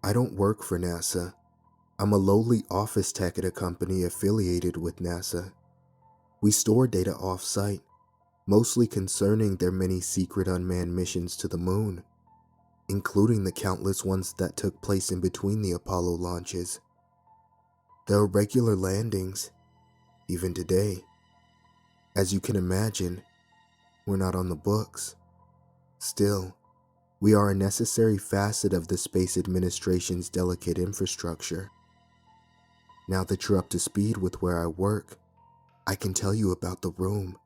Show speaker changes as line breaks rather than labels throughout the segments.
I don't work for NASA. I'm a lowly office tech at a company affiliated with NASA. We store data off-site, mostly concerning their many secret unmanned missions to the moon, including the countless ones that took place in between the Apollo launches. There are regular landings, even today. As you can imagine, we're not on the books. Still, we are a necessary facet of the Space Administration's delicate infrastructure. Now that you're up to speed with where I work, I can tell you about the room.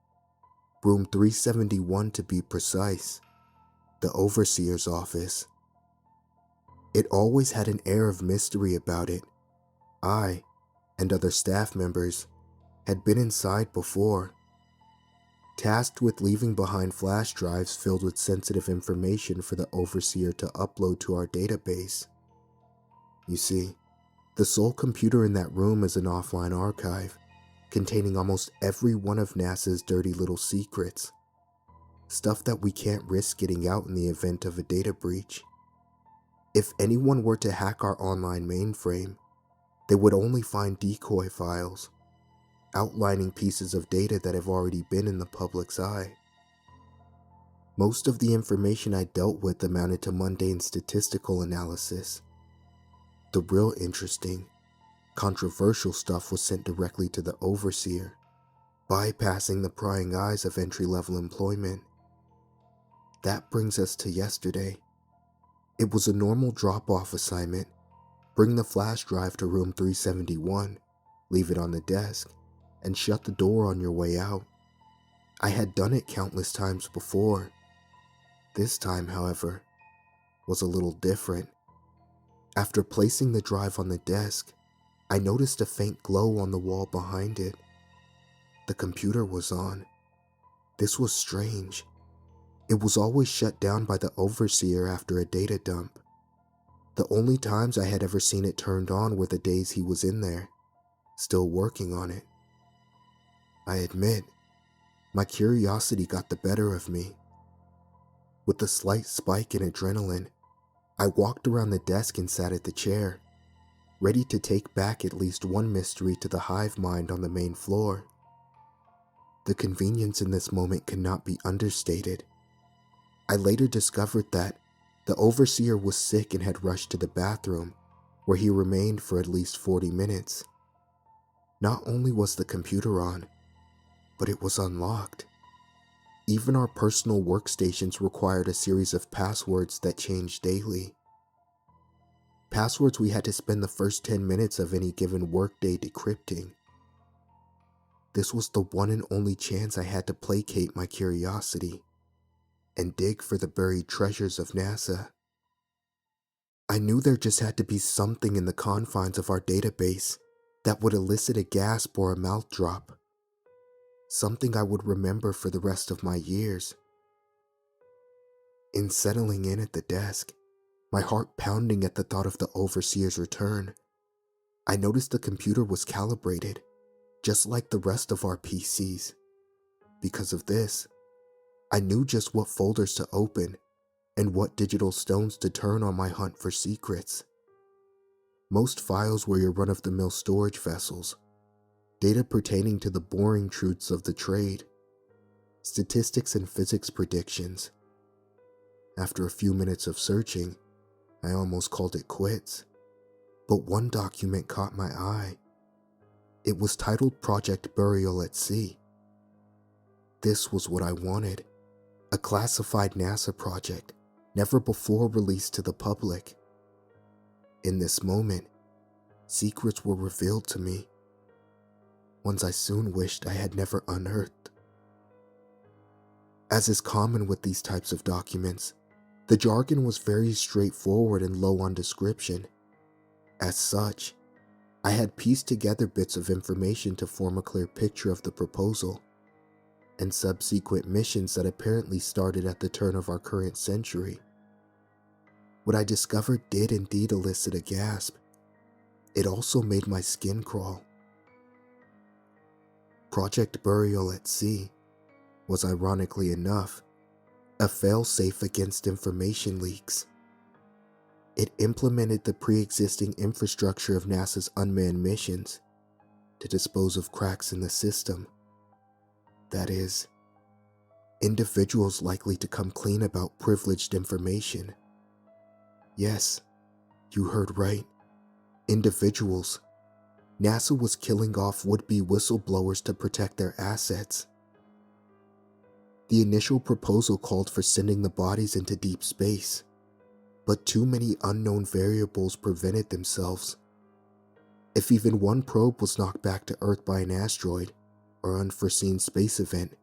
Room 371 to be precise. The overseer's office. It always had an air of mystery about it. I, and other staff members, had been inside before, tasked with leaving behind flash drives filled with sensitive information for the overseer to upload to our database. You see, the sole computer in that room is an offline archive, containing almost every one of NASA's dirty little secrets. Stuff that we can't risk getting out in the event of a data breach. If anyone were to hack our online mainframe, they would only find decoy files, outlining pieces of data that have already been in the public's eye. Most of the information I dealt with amounted to mundane statistical analysis. The real interesting, controversial stuff was sent directly to the overseer, bypassing the prying eyes of entry-level employment. That brings us to yesterday. It was a normal drop-off assignment. Bring the flash drive to room 371, leave it on the desk, and shut the door on your way out. I had done it countless times before. This time, however, was a little different. After placing the drive on the desk, I noticed a faint glow on the wall behind it. The computer was on. This was strange. It was always shut down by the overseer after a data dump. The only times I had ever seen it turned on were the days he was in there, still working on it. I admit, my curiosity got the better of me. With a slight spike in adrenaline, I walked around the desk and sat at the chair, ready to take back at least one mystery to the hive mind on the main floor. The convenience in this moment cannot be understated. I later discovered that the overseer was sick and had rushed to the bathroom, where he remained for at least 40 minutes. Not only was the computer on, but it was unlocked. Even our personal workstations required a series of passwords that changed daily. Passwords we had to spend the first 10 minutes of any given workday decrypting. This was the one and only chance I had to placate my curiosity and dig for the buried treasures of NASA. I knew there just had to be something in the confines of our database that would elicit a gasp or a mouth drop. Something I would remember for the rest of my years. In settling in at the desk, my heart pounding at the thought of the overseer's return, I noticed the computer was calibrated, just like the rest of our PCs. Because of this, I knew just what folders to open and what digital stones to turn on my hunt for secrets. Most files were your run-of-the-mill storage vessels, data pertaining to the boring truths of the trade, statistics and physics predictions. After a few minutes of searching, I almost called it quits. But one document caught my eye. It was titled Project Burial at Sea. This was what I wanted. A classified NASA project, never before released to the public. In this moment, secrets were revealed to me, ones I soon wished I had never unearthed. As is common with these types of documents, the jargon was very straightforward and low on description. As such, I had pieced together bits of information to form a clear picture of the proposal and subsequent missions that apparently started at the turn of our current century. What I discovered did indeed elicit a gasp. It also made my skin crawl. Project Burial at Sea was, ironically enough, a fail-safe against information leaks. It implemented the pre-existing infrastructure of NASA's unmanned missions to dispose of cracks in the system. That is, individuals likely to come clean about privileged information. Yes, you heard right. Individuals. NASA was killing off would-be whistleblowers to protect their assets. The initial proposal called for sending the bodies into deep space, but too many unknown variables prevented themselves. If even one probe was knocked back to Earth by an asteroid or unforeseen space event,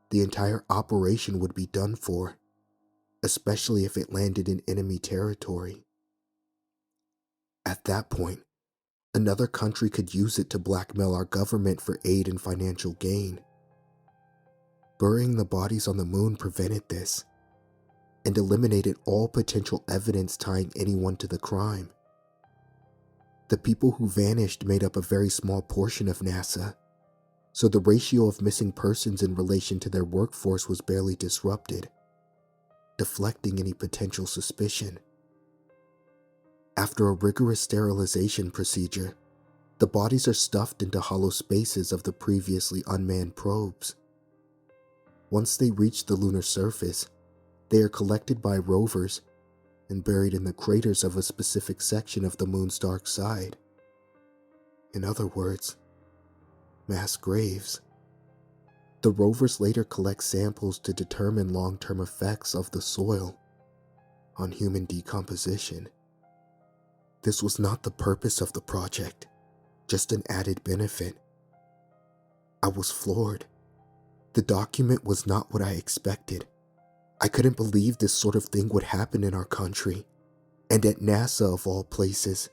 the entire operation would be done for, especially if it landed in enemy territory. At that point, another country could use it to blackmail our government for aid and financial gain. Burying the bodies on the moon prevented this, and eliminated all potential evidence tying anyone to the crime. The people who vanished made up a very small portion of NASA, so the ratio of missing persons in relation to their workforce was barely disrupted, deflecting any potential suspicion. After a rigorous sterilization procedure, the bodies are stuffed into hollow spaces of the previously unmanned probes. Once they reach the lunar surface, they are collected by rovers and buried in the craters of a specific section of the moon's dark side. In other words, mass graves. The rovers later collect samples to determine long-term effects of the soil on human decomposition. This was not the purpose of the project, just an added benefit. I was floored. The document was not what I expected. I couldn't believe this sort of thing would happen in our country, and at NASA of all places,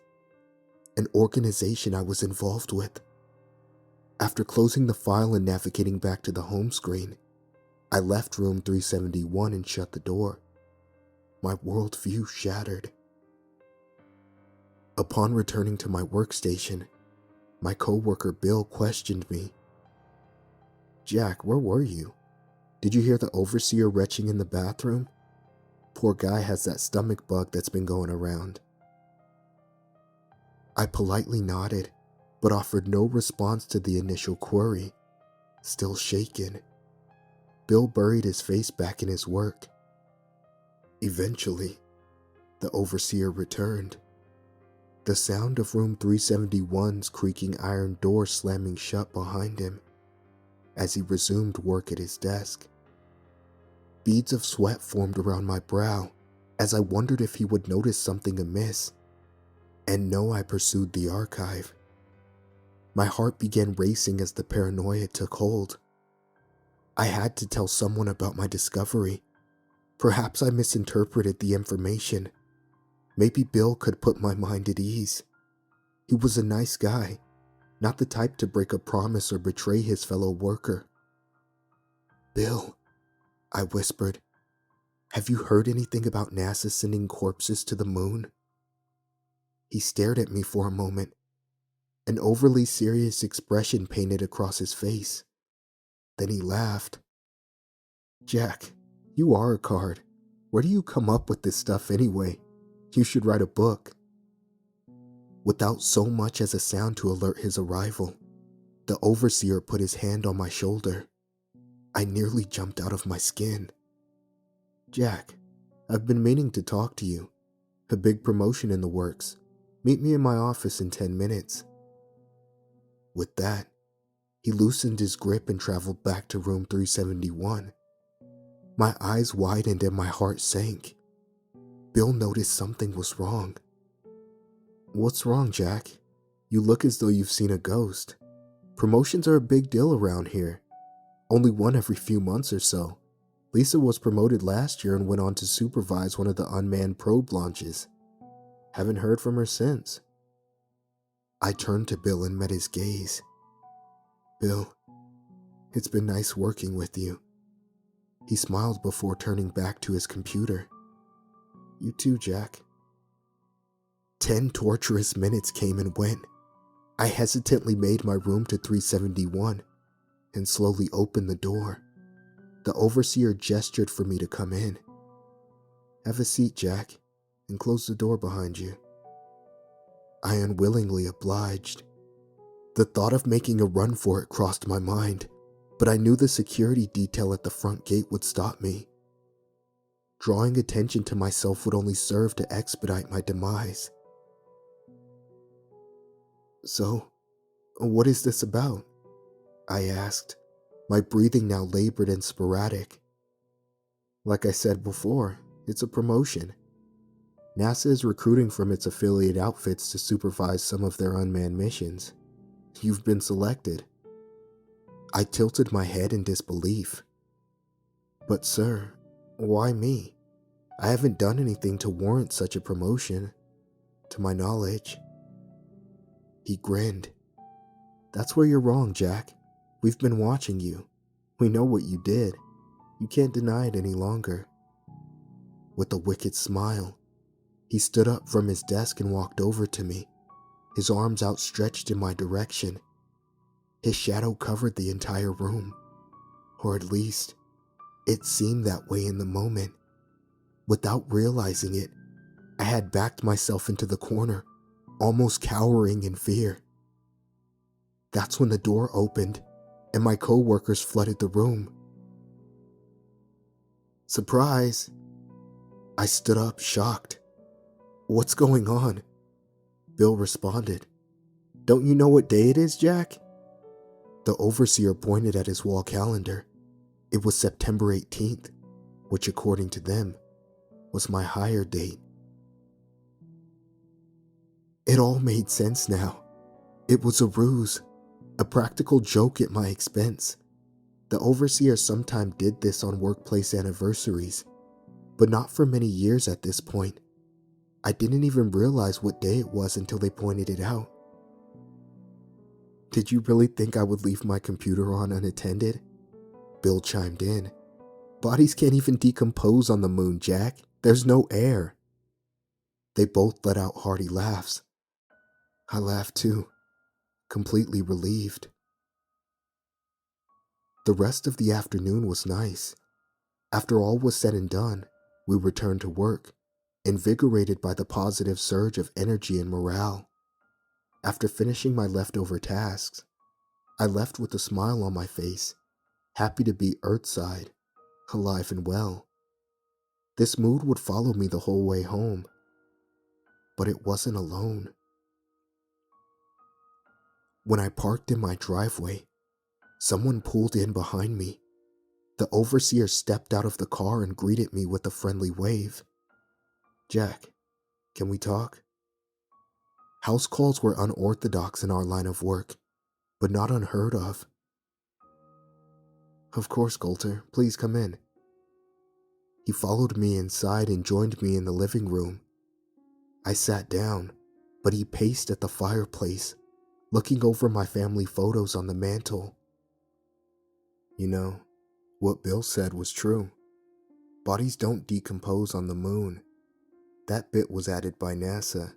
an organization I was involved with. After closing the file and navigating back to the home screen, I left room 371 and shut the door. My worldview shattered. Upon returning to my workstation, my coworker Bill questioned me. "Jack, where were you? Did you hear the overseer retching in the bathroom? Poor guy has that stomach bug that's been going around." I politely nodded, but offered no response to the initial query. Still shaken, Bill buried his face back in his work. Eventually, the overseer returned. The sound of room 371's creaking iron door slamming shut behind him as he resumed work at his desk. Beads of sweat formed around my brow as I wondered if he would notice something amiss. And no, I pursued the archive. My heart began racing as the paranoia took hold. I had to tell someone about my discovery. Perhaps I misinterpreted the information. Maybe Bill could put my mind at ease. He was a nice guy, not the type to break a promise or betray his fellow worker. "Bill," I whispered, "have you heard anything about NASA sending corpses to the moon?" He stared at me for a moment, an overly serious expression painted across his face. Then he laughed. "Jack, you are a card. Where do you come up with this stuff anyway? You should write a book." Without so much as a sound to alert his arrival, the overseer put his hand on my shoulder. I nearly jumped out of my skin. "Jack, I've been meaning to talk to you. A big promotion in the works. Meet me in my office in 10 minutes. With that, he loosened his grip and traveled back to room 371. My eyes widened and my heart sank. Bill noticed something was wrong. "What's wrong, Jack? You look as though you've seen a ghost. Promotions are a big deal around here. Only one every few months or so. Lisa was promoted last year and went on to supervise one of the unmanned probe launches. Haven't heard from her since." I turned to Bill and met his gaze. "Bill, it's been nice working with you." He smiled before turning back to his computer. "You too, Jack." 10 torturous minutes came and went. I hesitantly made my room to 371 and slowly opened the door. The overseer gestured for me to come in. "Have a seat, Jack. and close the door behind you." I unwillingly obliged. The thought of making a run for it crossed my mind, but I knew the security detail at the front gate would stop me. Drawing attention to myself would only serve to expedite my demise. "So, what is this about?" I asked, my breathing now labored and sporadic. "Like I said before, it's a promotion. NASA is recruiting from its affiliate outfits to supervise some of their unmanned missions. You've been selected." I tilted my head in disbelief. "But sir, why me? I haven't done anything to warrant such a promotion, to my knowledge." He grinned. "That's where you're wrong, Jack. We've been watching you. We know what you did. You can't deny it any longer." With a wicked smile, he stood up from his desk and walked over to me, his arms outstretched in my direction. His shadow covered the entire room, or at least, it seemed that way in the moment. Without realizing it, I had backed myself into the corner, almost cowering in fear. That's when the door opened, and my co-workers flooded the room. "Surprise!" I stood up, shocked. "What's going on?" Bill responded. "Don't you know what day it is, Jack?" The overseer pointed at his wall calendar. It was September 18th, which according to them, was my hire date. It all made sense now. It was a ruse, a practical joke at my expense. The overseer sometimes did this on workplace anniversaries, but not for many years at this point. I didn't even realize what day it was until they pointed it out. "Did you really think I would leave my computer on unattended?" Bill chimed in. "Bodies can't even decompose on the moon, Jack. There's no air." They both let out hearty laughs. I laughed too, completely relieved. The rest of the afternoon was nice. After all was said and done, we returned to work, invigorated by the positive surge of energy and morale. After finishing my leftover tasks, I left with a smile on my face, happy to be Earthside, alive and well. This mood would follow me the whole way home, but it wasn't alone. When I parked in my driveway, someone pulled in behind me. The overseer stepped out of the car and greeted me with a friendly wave. "Jack, can we talk?" House calls were unorthodox in our line of work, but not unheard of. "Of course, Coulter. Please come in." He followed me inside and joined me in the living room. I sat down, but he paced at the fireplace, looking over my family photos on the mantle. "You know, what Bill said was true. Bodies don't decompose on the moon. That bit was added by NASA.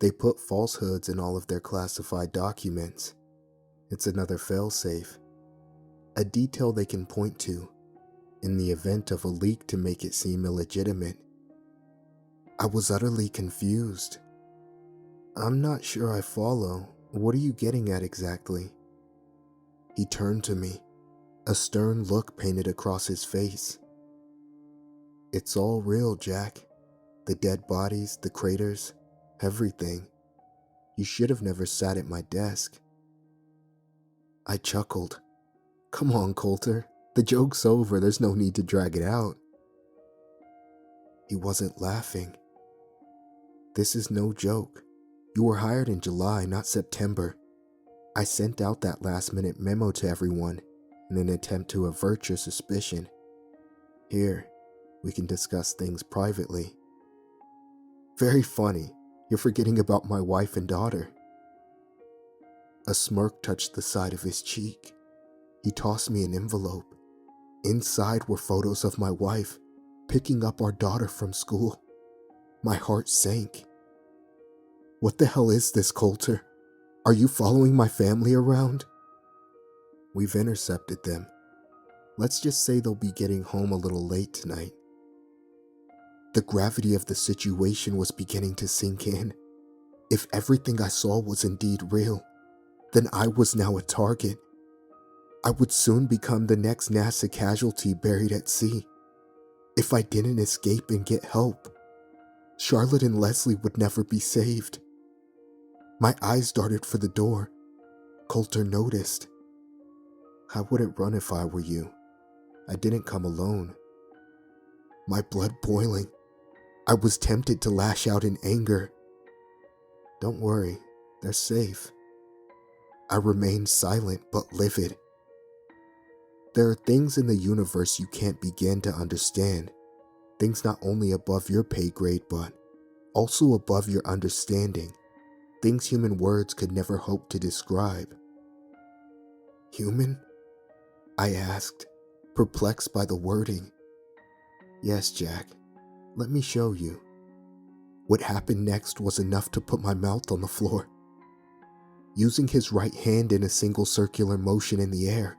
They put falsehoods in all of their classified documents. It's another failsafe. A detail they can point to in the event of a leak to make it seem illegitimate." I was utterly confused. "I'm not sure I follow. What are you getting at exactly?" He turned to me, a stern look painted across his face. "It's all real, Jack. The dead bodies, the craters, everything. You should have never sat at my desk." I chuckled. "Come on, Coulter. The joke's over. There's no need to drag it out." He wasn't laughing. "This is no joke. You were hired in July, not September. I sent out that last-minute memo to everyone in an attempt to avert your suspicion. Here, we can discuss things privately." "Very funny. You're forgetting about my wife and daughter." A smirk touched the side of his cheek. He tossed me an envelope. Inside were photos of my wife picking up our daughter from school. My heart sank. "What the hell is this, Coulter? Are you following my family around?" "We've intercepted them. Let's just say they'll be getting home a little late tonight." The gravity of the situation was beginning to sink in. If everything I saw was indeed real, then I was now a target. I would soon become the next NASA casualty buried at sea. If I didn't escape and get help, Charlotte and Leslie would never be saved. My eyes darted for the door. Coulter noticed. I wouldn't run if I were you. I didn't come alone. My blood boiling, I was tempted to lash out in anger. Don't worry, they're safe. I remained silent but livid. There are things in the universe you can't begin to understand. Things not only above your pay grade, but also above your understanding. Things human words could never hope to describe. Human? I asked, perplexed by the wording. Yes, Jack. Let me show you. What happened next was enough to put my mouth on the floor. Using his right hand in a single circular motion in the air,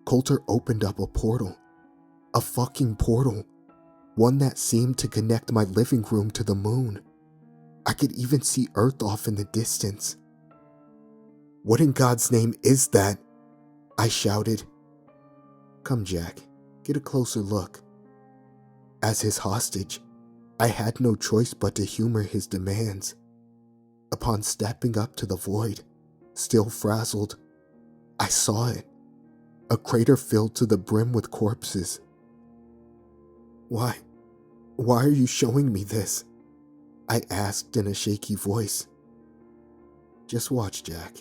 Coulter opened up a portal. A fucking portal. One that seemed to connect my living room to the moon. I could even see Earth off in the distance. What in God's name is that? I shouted. Come, Jack, get a closer look. As his hostage, I had no choice but to humor his demands. Upon stepping up to the void, still frazzled, I saw it. A crater filled to the brim with corpses. Why are you showing me this? I asked in a shaky voice. Just watch, Jack.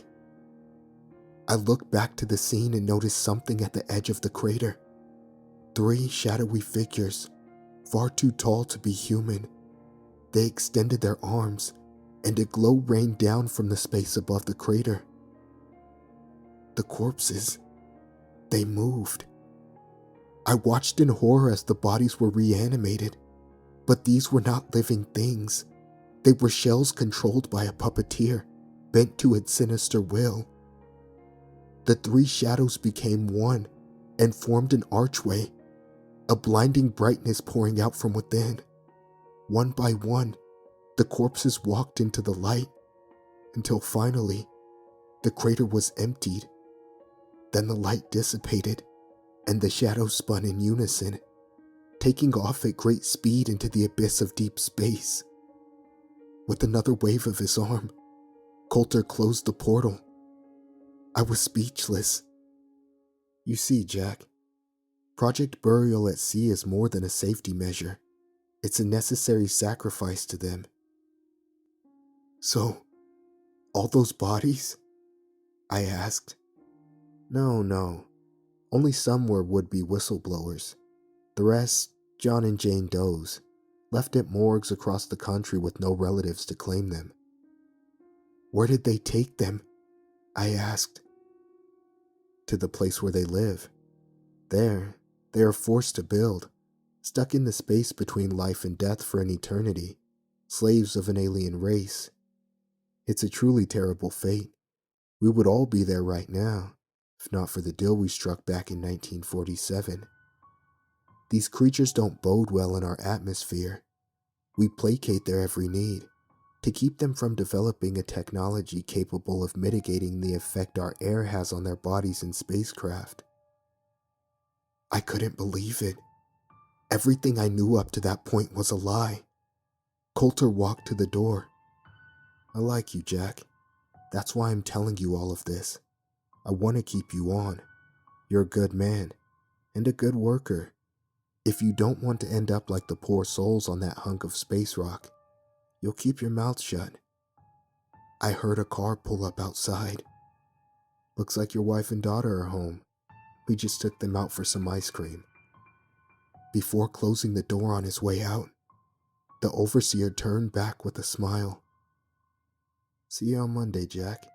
I looked back to the scene and noticed something at the edge of the crater. 3 shadowy figures, far too tall to be human. They extended their arms, and a glow rained down from the space above the crater. The corpses, they moved. I watched in horror as the bodies were reanimated, but these were not living things. They were shells controlled by a puppeteer, bent to its sinister will. The 3 shadows became one and formed an archway, a blinding brightness pouring out from within. One by one, the corpses walked into the light, until finally, the crater was emptied. Then the light dissipated, and the shadows spun in unison, taking off at great speed into the abyss of deep space. With another wave of his arm, Coulter closed the portal. I was speechless. You see, Jack, Project Burial at Sea is more than a safety measure. It's a necessary sacrifice to them. So, all those bodies? I asked. No. Only some were would-be whistleblowers. The rest, John and Jane Does, left at morgues across the country with no relatives to claim them. Where did they take them? I asked. To the place where they live. There, they are forced to build, stuck in the space between life and death for an eternity, slaves of an alien race. It's a truly terrible fate. We would all be there right now, if not for the deal we struck back in 1947. These creatures don't bode well in our atmosphere. We placate their every need, to keep them from developing a technology capable of mitigating the effect our air has on their bodies in spacecraft. I couldn't believe it. Everything I knew up to that point was a lie. Coulter walked to the door. I like you, Jack. That's why I'm telling you all of this. I want to keep you on. You're a good man, and a good worker. If you don't want to end up like the poor souls on that hunk of space rock, you'll keep your mouth shut. I heard a car pull up outside. Looks like your wife and daughter are home. We just took them out for some ice cream. Before closing the door on his way out, the overseer turned back with a smile. See you on Monday, Jack.